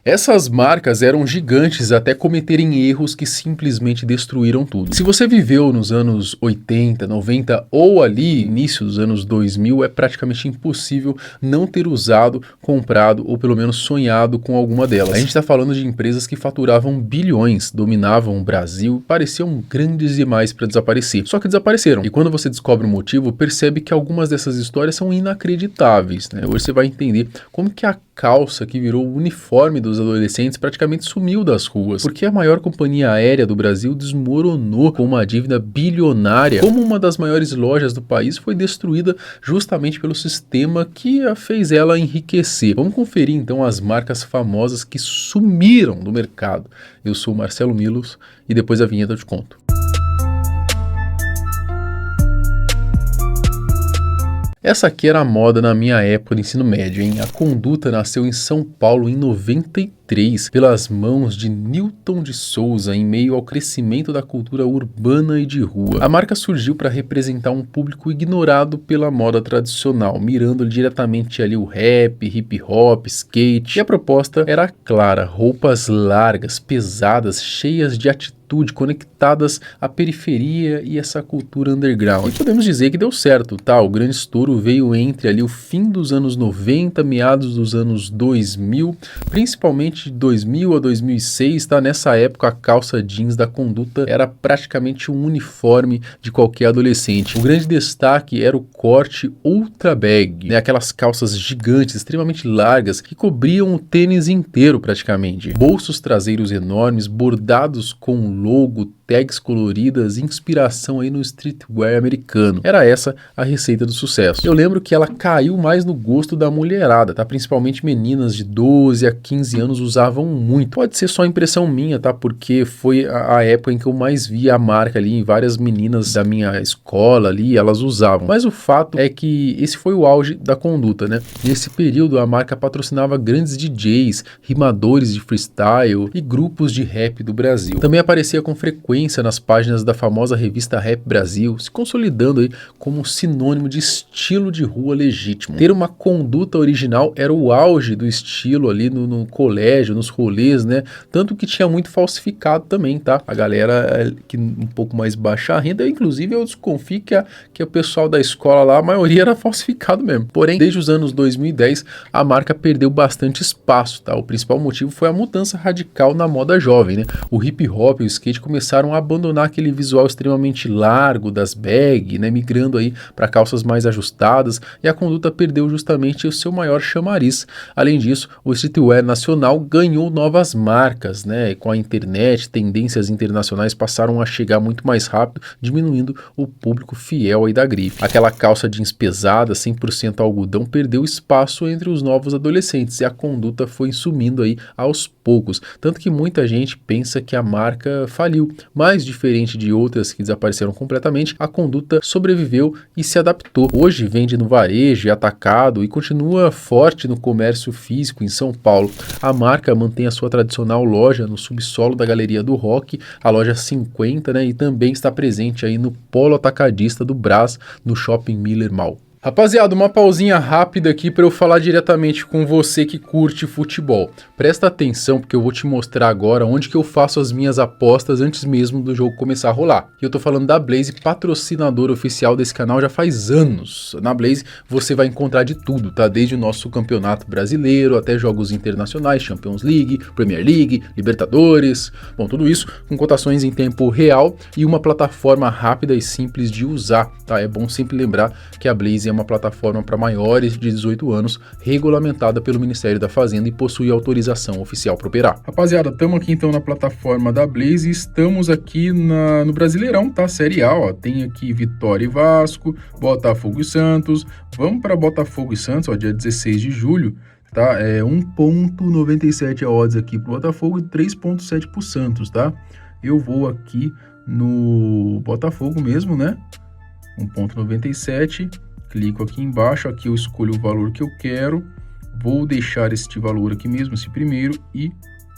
Essas marcas eram gigantes até cometerem erros que simplesmente destruíram tudo. Se você viveu nos anos 80, 90 ou ali início dos anos 2000, é praticamente impossível não ter usado, comprado ou pelo menos sonhado com alguma delas. A gente está falando de empresas que faturavam bilhões, dominavam o Brasil, pareciam grandes demais para desaparecer. Só que desapareceram. E quando você descobre o motivo, percebe que algumas dessas histórias são inacreditáveis, né? Hoje você vai entender como que a calça que virou o uniforme dos adolescentes praticamente sumiu das ruas, porque a maior companhia aérea do Brasil desmoronou com uma dívida bilionária, como uma das maiores lojas do país foi destruída justamente pelo sistema que fez ela enriquecer. Vamos conferir então as marcas famosas que sumiram do mercado. Eu sou o Marcelo Milos e depois da vinheta eu te conto. Essa aqui era a moda na minha época do ensino médio, hein? A Conduta nasceu em São Paulo em 93, pelas mãos de Newton de Souza, em meio ao crescimento da cultura urbana e de rua. A marca surgiu para representar um público ignorado pela moda tradicional, mirando diretamente ali o rap, hip hop, skate. E a proposta era clara: roupas largas, pesadas, cheias de atitude, conectadas à periferia e essa cultura underground. E podemos dizer que deu certo, tá? O grande estouro veio entre ali o fim dos anos 90, meados dos anos 2000, principalmente de 2000 a 2006, tá? Nessa época a calça jeans da Conduta era praticamente um uniforme de qualquer adolescente. O grande destaque era o corte ultra bag, né? Aquelas calças gigantes, extremamente largas, que cobriam o tênis inteiro praticamente. Bolsos traseiros enormes, bordados com logo, tags coloridas, inspiração aí no streetwear americano. Era essa a receita do sucesso. Eu lembro que ela caiu mais no gosto da mulherada, tá? Principalmente meninas de 12 a 15 anos usavam muito. Pode ser só impressão minha, tá? Porque foi a época em que eu mais vi a marca ali, em várias meninas da minha escola ali, elas usavam. Mas o fato é que esse foi o auge da Conduta, né? Nesse período a marca patrocinava grandes DJs, rimadores de freestyle e grupos de rap do Brasil. Também aparecia com frequência nas páginas da famosa revista Rap Brasil, se consolidando aí como um sinônimo de estilo de rua legítimo. Ter uma Conduta original era o auge do estilo ali no colégio, nos rolês, né? Tanto que tinha muito falsificado também, tá? A galera que um pouco mais baixa renda, inclusive eu desconfio que o pessoal da escola lá, a maioria era falsificado mesmo. Porém, desde os anos 2010, a marca perdeu bastante espaço, tá? O principal motivo foi a mudança radical na moda jovem, né? O hip hop e o skate começaram a abandonar aquele visual extremamente largo das bag, né, migrando aí para calças mais ajustadas, e a Conduta perdeu justamente o seu maior chamariz. Além disso, o streetwear nacional ganhou novas marcas, né, com a internet, tendências internacionais passaram a chegar muito mais rápido, diminuindo o público fiel aí da grife. Aquela calça jeans pesada, 100% algodão, perdeu espaço entre os novos adolescentes e a Conduta foi sumindo aí aos poucos, tanto que muita gente pensa que a marca faliu, mas diferente de outras que desapareceram completamente, a Conduta sobreviveu e se adaptou. Hoje vende no varejo e atacado e continua forte no comércio físico em São Paulo. A marca mantém a sua tradicional loja no subsolo da Galeria do Rock, a loja 50, né, e também está presente aí no polo atacadista do Brás, no Shopping Miller Mall. Rapaziada, uma pausinha rápida aqui para eu falar diretamente com você que curte futebol. Presta atenção porque eu vou te mostrar agora onde que eu faço as minhas apostas antes mesmo do jogo começar a rolar. E eu tô falando da Blaze, patrocinador oficial desse canal já faz anos. Na Blaze você vai encontrar de tudo, tá? Desde o nosso campeonato brasileiro até jogos internacionais, Champions League, Premier League, Libertadores. Bom, tudo isso com cotações em tempo real e uma plataforma rápida e simples de usar, tá? É bom sempre lembrar que a Blaze é uma plataforma para maiores de 18 anos, regulamentada pelo Ministério da Fazenda e possui autorização oficial para operar. Rapaziada, estamos aqui então na plataforma da Blaze e estamos aqui no Brasileirão, tá? Série A, ó. Tem aqui Vitória e Vasco, Botafogo e Santos. Vamos para Botafogo e Santos, ó, dia 16 de julho. Tá? É 1,97 a odds aqui pro Botafogo e 3,7 pro Santos, tá? Eu vou aqui no Botafogo mesmo, né? 1,97. Clico aqui embaixo, aqui eu escolho o valor que eu quero, vou deixar este valor aqui mesmo, esse primeiro, e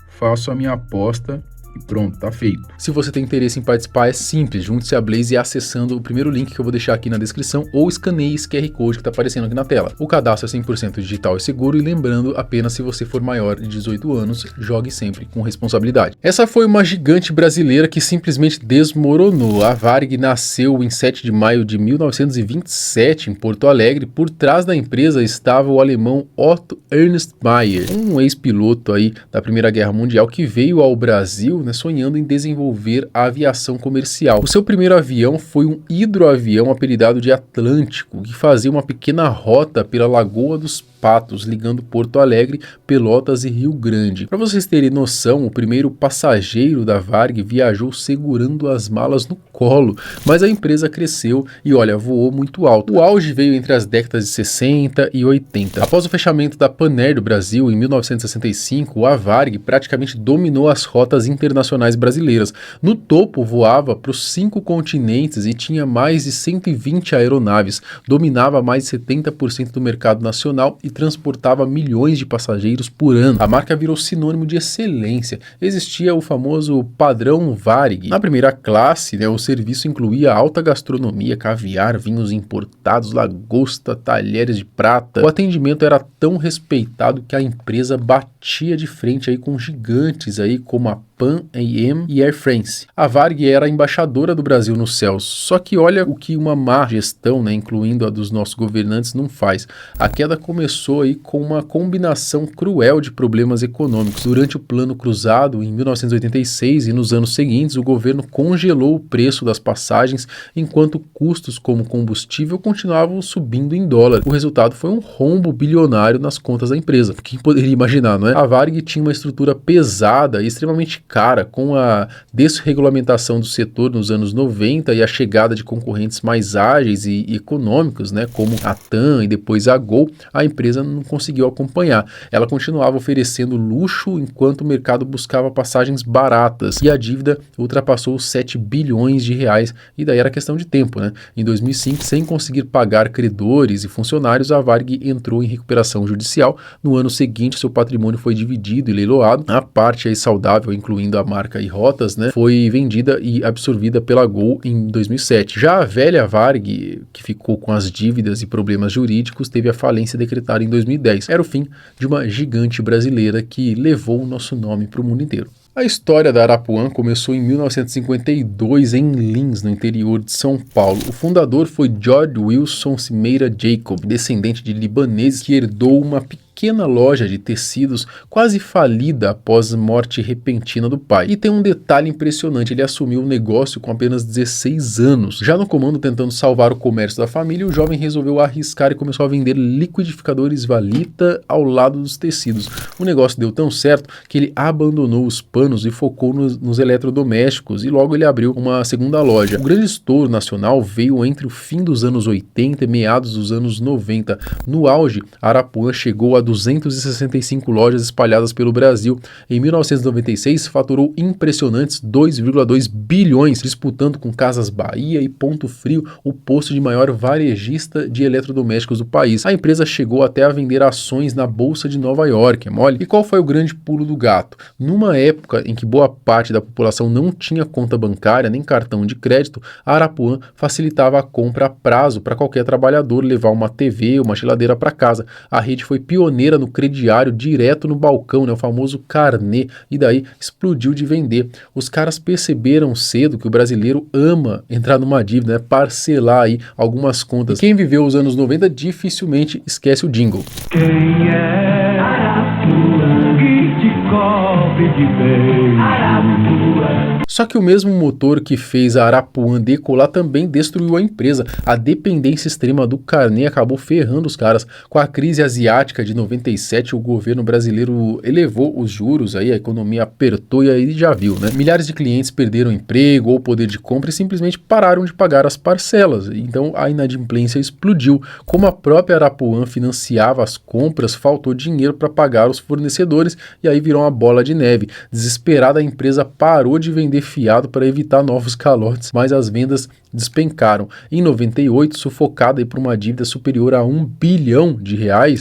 faço a minha aposta E pronto, tá feito. Se você tem interesse em participar, é simples, junte-se a Blaze acessando o primeiro link que eu vou deixar aqui na descrição ou escaneie esse QR Code que tá aparecendo aqui na tela. O cadastro é 100% digital e seguro, e lembrando, apenas se você for maior de 18 anos, jogue sempre com responsabilidade. Essa foi uma gigante brasileira que simplesmente desmoronou. A Varig nasceu em 7 de maio de 1927 em Porto Alegre. Por trás da empresa estava o alemão Otto Ernst Mayr, um ex-piloto aí da Primeira Guerra Mundial que veio ao Brasil, né, sonhando em desenvolver a aviação comercial. O seu primeiro avião foi um hidroavião apelidado de Atlântico, que fazia uma pequena rota pela Lagoa dos Patos, ligando Porto Alegre, Pelotas e Rio Grande. Para vocês terem noção, o primeiro passageiro da Varig viajou segurando as malas no colo, mas a empresa cresceu e olha, voou muito alto. O auge veio entre as décadas de 60 e 80. Após o fechamento da Pan Air do Brasil em 1965, a Varig praticamente dominou as rotas internacionais brasileiras. No topo, voava para os 5 continentes e tinha mais de 120 aeronaves, dominava mais de 70% do mercado nacional e transportava milhões de passageiros por ano. A marca virou sinônimo de excelência. Existia o famoso padrão Varig. Na primeira classe, né, o serviço incluía alta gastronomia, caviar, vinhos importados, lagosta, talheres de prata. O atendimento era tão respeitado que a empresa batia de frente aí com gigantes aí como a Pan Am e Air France. A Varig era a embaixadora do Brasil nos céus, só que olha o que uma má gestão, né, incluindo a dos nossos governantes, não faz. A queda começou aí com uma combinação cruel de problemas econômicos. Durante o Plano Cruzado, em 1986 e nos anos seguintes, o governo congelou o preço das passagens, enquanto custos como combustível continuavam subindo em dólar. O resultado foi um rombo bilionário nas contas da empresa. Quem poderia imaginar, não é? A Varig tinha uma estrutura pesada e extremamente cara, com a desregulamentação do setor nos anos 90 e a chegada de concorrentes mais ágeis e econômicos, né, como a TAM e depois a Gol, a empresa não conseguiu acompanhar. Ela continuava oferecendo luxo enquanto o mercado buscava passagens baratas e a dívida ultrapassou os 7 bilhões de reais, e daí era questão de tempo, né? Em 2005, sem conseguir pagar credores e funcionários, a Varig entrou em recuperação judicial. No ano seguinte, seu patrimônio foi dividido e leiloado. A parte aí saudável, incluindo a marca e rotas, né, foi vendida e absorvida pela Gol em 2007. Já a velha Varig, que ficou com as dívidas e problemas jurídicos, teve a falência decretada em 2010. Era o fim de uma gigante brasileira que levou o nosso nome para o mundo inteiro. A história da Arapuã começou em 1952 em Lins, no interior de São Paulo. O fundador foi George Wilson Cimeira Jacob, descendente de libaneses que herdou uma pequena loja de tecidos quase falida após a morte repentina do pai. E tem um detalhe impressionante, ele assumiu o negócio com apenas 16 anos. Já no comando, tentando salvar o comércio da família, o jovem resolveu arriscar e começou a vender liquidificadores Valita ao lado dos tecidos. O negócio deu tão certo que ele abandonou os panos e focou nos eletrodomésticos, e logo ele abriu uma segunda loja. O grande estouro nacional veio entre o fim dos anos 80 e meados dos anos 90. No auge, a Arapuã chegou a 265 lojas espalhadas pelo Brasil. Em 1996, faturou impressionantes 2,2 bilhões, disputando com Casas Bahia e Ponto Frio o posto de maior varejista de eletrodomésticos do país. A empresa chegou até a vender ações na Bolsa de Nova York, é mole? E qual foi o grande pulo do gato? Numa época em que boa parte da população não tinha conta bancária nem cartão de crédito, a Arapuã facilitava a compra a prazo para qualquer trabalhador levar uma TV, uma geladeira para casa. A rede foi pioneira no crediário direto no balcão, né, o famoso carnê, e daí explodiu de vender. Os caras perceberam cedo que o brasileiro ama entrar numa dívida, né, parcelar aí algumas contas. E quem viveu os anos 90 dificilmente esquece o jingle. Quem é Arapuã que te cobre de beijo? Arapuã. Só que o mesmo motor que fez a Arapuã decolar também destruiu a empresa. A dependência extrema do carnê acabou ferrando os caras. Com a crise asiática de 97, o governo brasileiro elevou os juros, aí a economia apertou e aí já viu, né? Milhares de clientes perderam emprego ou poder de compra e simplesmente pararam de pagar as parcelas. Então a inadimplência explodiu. Como a própria Arapuã financiava as compras, faltou dinheiro para pagar os fornecedores e aí virou uma bola de neve. neve. Desesperada, a empresa parou de vender fiado para evitar novos calotes, mas as vendas despencaram. Em 98, sufocada por uma dívida superior a R$1 bilhão,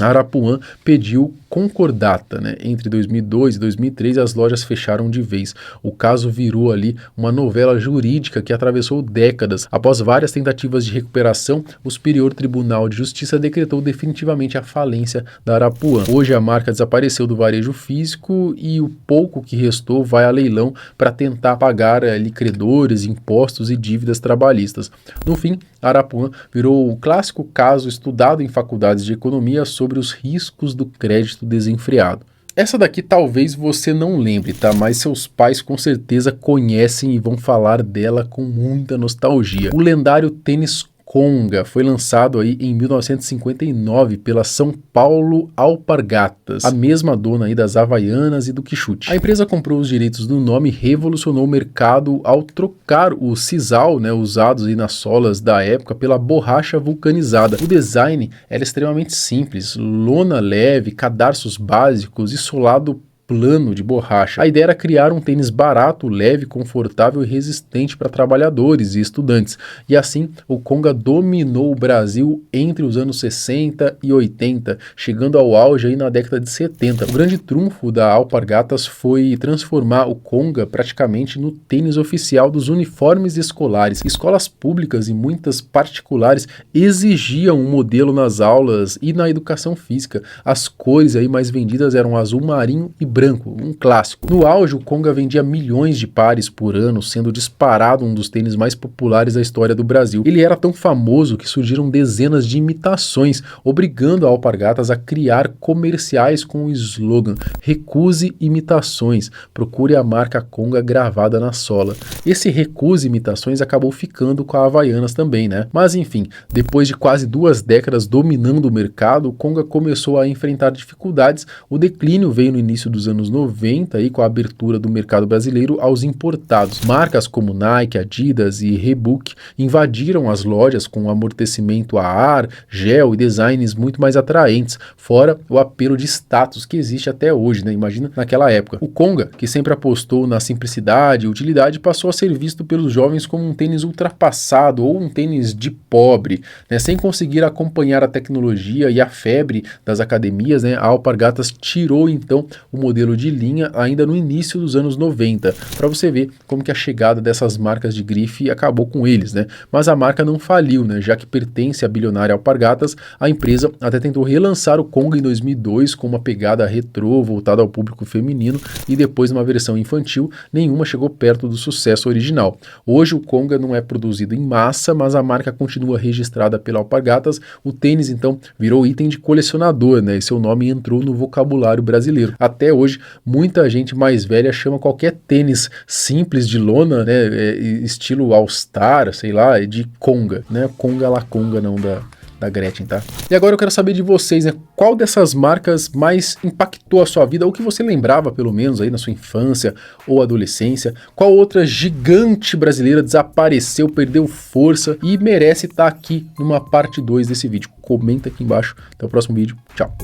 a Arapuã pediu concordata, né? Entre 2002 e 2003, as lojas fecharam de vez. O caso virou ali uma novela jurídica que atravessou décadas. Após várias tentativas de recuperação, o Superior Tribunal de Justiça decretou definitivamente a falência da Arapuã. Hoje a marca desapareceu do varejo físico e o pouco que restou vai a leilão para tentar pagar ali credores, impostos e dívidas trabalhistas. No fim, a Arapuã virou o clássico caso estudado em faculdades de economia sobre os riscos do crédito desenfreado. Essa daqui talvez você não lembre, tá? Mas seus pais com certeza conhecem e vão falar dela com muita nostalgia. O lendário tênis Conga foi lançado aí em 1959 pela São Paulo Alpargatas, a mesma dona aí das Havaianas e do Quixote. A empresa comprou os direitos do nome e revolucionou o mercado ao trocar o sisal, né, usados aí nas solas da época pela borracha vulcanizada. O design era extremamente simples, lona leve, cadarços básicos e solado plano de borracha. A ideia era criar um tênis barato, leve, confortável e resistente para trabalhadores e estudantes. E assim, o Conga dominou o Brasil entre os anos 60 e 80, chegando ao auge aí na década de 70. O grande trunfo da Alpargatas foi transformar o Conga praticamente no tênis oficial dos uniformes escolares. Escolas públicas e muitas particulares exigiam um modelo nas aulas e na educação física. As cores aí mais vendidas eram azul marinho e branco, um clássico. No auge, o Conga vendia milhões de pares por ano, sendo disparado um dos tênis mais populares da história do Brasil. Ele era tão famoso que surgiram dezenas de imitações, obrigando a Alpargatas a criar comerciais com o slogan "Recuse imitações, procure a marca Conga gravada na sola". Esse recuse imitações acabou ficando com a Havaianas também, né? Mas enfim, depois de quase 2 décadas dominando o mercado, o Conga começou a enfrentar dificuldades. O declínio veio no início dos anos 90, aí, com a abertura do mercado brasileiro aos importados. Marcas como Nike, Adidas e Reebok invadiram as lojas com amortecimento a ar, gel e designs muito mais atraentes, fora o apelo de status que existe até hoje, né? Imagina naquela época. O Conga, que sempre apostou na simplicidade e utilidade, passou a ser visto pelos jovens como um tênis ultrapassado ou um tênis de pobre, né? Sem conseguir acompanhar a tecnologia e a febre das academias, né? A Alpargatas tirou então o modelo de linha ainda no início dos anos 90, para você ver como que a chegada dessas marcas de grife acabou com eles, né? Mas a marca não faliu, né? Já que pertence à bilionária Alpargatas, a empresa até tentou relançar o Conga em 2002 com uma pegada retrô voltada ao público feminino e depois uma versão infantil. Nenhuma chegou perto do sucesso original. Hoje o Conga não é produzido em massa, mas a marca continua registrada pela Alpargatas. O tênis então virou item de colecionador, né? E seu nome entrou no vocabulário brasileiro. Até hoje, muita gente mais velha chama qualquer tênis simples de lona, né, estilo All-Star, sei lá, de Conga, né? Conga la Conga, não da Gretchen, tá? E agora eu quero saber de vocês, né? Qual dessas marcas mais impactou a sua vida, ou que você lembrava, pelo menos, aí na sua infância ou adolescência? Qual outra gigante brasileira desapareceu, perdeu força e merece estar aqui numa parte 2 desse vídeo? Comenta aqui embaixo. Até o próximo vídeo. Tchau!